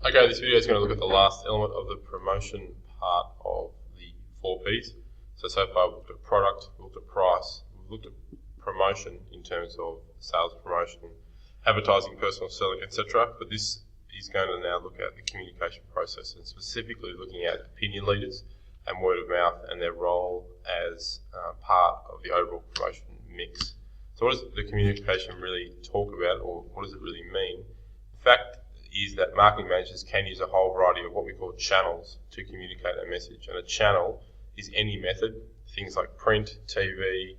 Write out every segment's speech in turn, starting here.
Okay, this video is going to look at the last element of the promotion part of the 4 Ps. So far we've looked at product, we've looked at price, we've looked at promotion in terms of sales promotion, advertising, personal selling, etc. But this is going to now look at the communication process and specifically looking at opinion leaders and word of mouth and their role as part of the overall promotion mix. So what does the communication really talk about, or what does it really mean? In fact, is that marketing managers can use a whole variety of what we call channels to communicate a message. And a channel is any method, things like print, TV,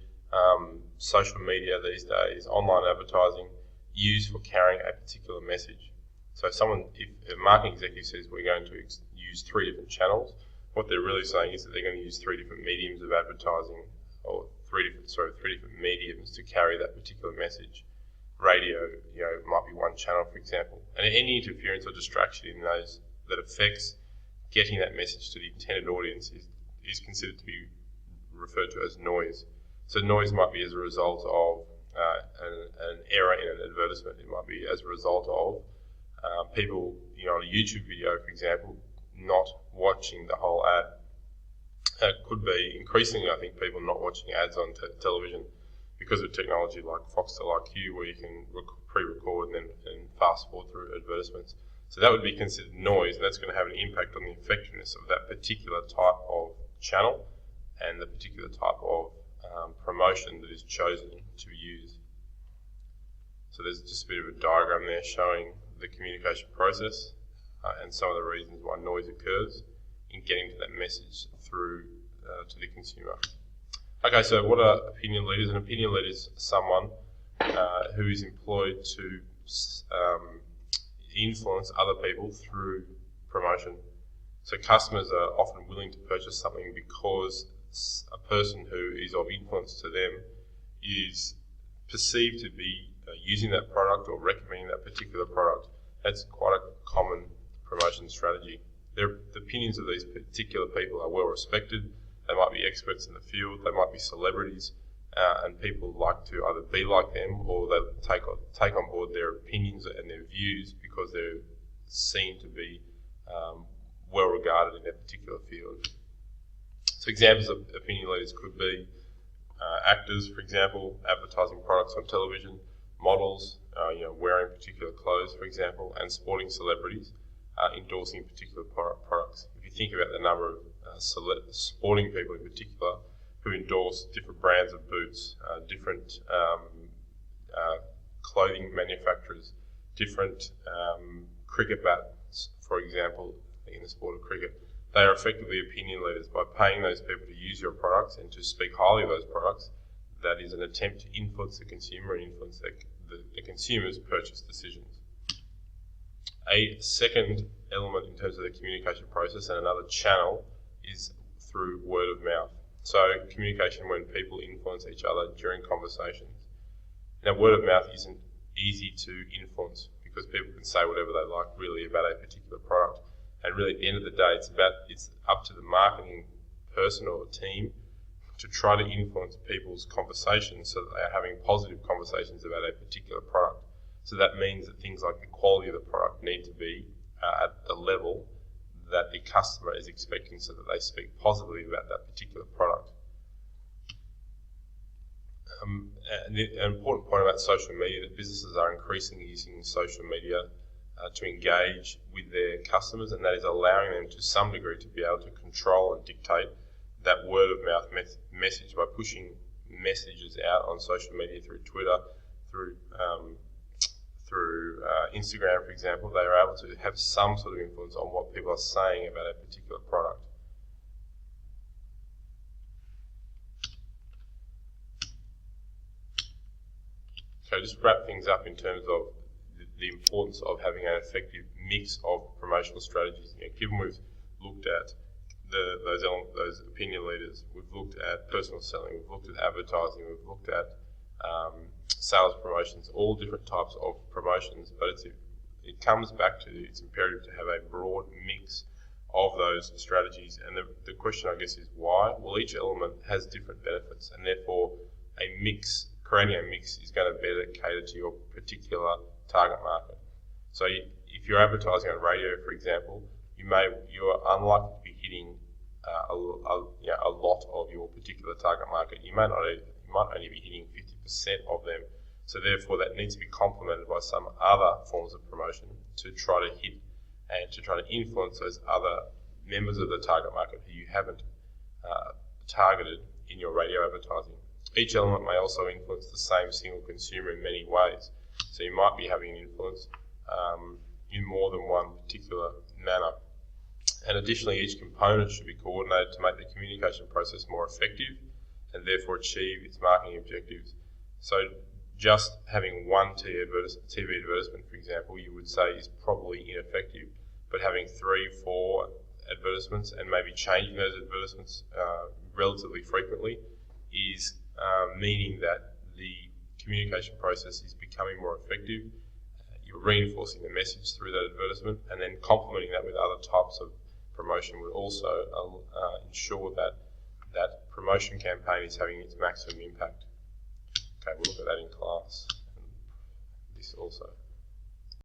social media these days, online advertising, used for carrying a particular message. So if a marketing executive says we're going to use 3 different channels, what they're really saying is that they're going to use 3 different mediums of advertising, or 3 different mediums to carry that particular message. Radio, might be one channel, for example. And any interference or distraction in those that affects getting that message to the intended audience is considered to be referred to as noise. So noise might be as a result of an error in an advertisement. It might be as a result of people, on a YouTube video, for example, not watching the whole ad. It could be increasingly, I think, people not watching ads on television because of technology like Foxtel IQ, where you can pre-record and fast forward through advertisements. So that would be considered noise, and that's going to have an impact on the effectiveness of that particular type of channel and the particular type of promotion that is chosen to be used. So there's just a bit of a diagram there showing the communication process and some of the reasons why noise occurs in getting to that message through to the consumer. Okay, so what are opinion leaders? An opinion leader is someone who is employed to influence other people through promotion. So customers are often willing to purchase something because a person who is of influence to them is perceived to be using that product or recommending that particular product. That's quite a common promotion strategy. The opinions of these particular people are well respected. They might be experts in the field, they might be celebrities, and people like to either be like them or they take on board their opinions and their views because they're seen to be well regarded in their particular field. So examples of opinion leaders could be actors, for example, advertising products on television, models, wearing particular clothes, for example, and sporting celebrities endorsing particular products. If you think about the number of sporting people in particular who endorse different brands of boots, different clothing manufacturers, different cricket bats, for example, in the sport of cricket, they are effectively opinion leaders. By paying those people to use your products and to speak highly of those products, that is an attempt to influence the consumer and influence the consumer's purchase decisions. A second element in terms of the communication process and another channel is through word of mouth. So communication when people influence each other during conversations. Now, word of mouth isn't easy to influence because people can say whatever they like really about a particular product. And really at the end of the day, it's up to the marketing person or team to try to influence people's conversations so that they are having positive conversations about a particular product. So that means that things like the quality of the product need to be at the level that the customer is expecting so that they speak positively about that particular product. An important point about social media, that businesses are increasingly using social media to engage with their customers, and that is allowing them to some degree to be able to control and dictate that word of mouth message by pushing messages out on social media through Twitter, through Instagram, for example. They are able to have some sort of influence on what people are saying about a particular product. So just wrap things up in terms of the importance of having an effective mix of promotional strategies. Given we've looked at those opinion leaders, we've looked at personal selling, we've looked at advertising, we've looked at sales promotions, all different types of promotions, but it comes back to it's imperative to have a broad mix of those strategies. And the question, I guess, is why? Well, each element has different benefits, and therefore creating a mix is going to better cater to your particular target market. So if if you're advertising on radio, for example, you're unlikely to be hitting a lot of your particular target market. You might only be hitting 50% of them. So therefore, that needs to be complemented by some other forms of promotion to try to hit and to try to influence those other members of the target market who you haven't targeted in your radio advertising. Each element may also influence the same single consumer in many ways. So you might be having an influence in more than one particular manner. And additionally, each component should be coordinated to make the communication process more effective and therefore achieve its marketing objectives. So just having one TV advertisement, for example, you would say is probably ineffective, but having 3, 4 advertisements and maybe changing those advertisements relatively frequently is meaning that the communication process is becoming more effective. You're reinforcing the message through that advertisement, and then complementing that with other types of promotion would also ensure that that promotion campaign is having its maximum impact. Okay, we'll look at that in class, and this also.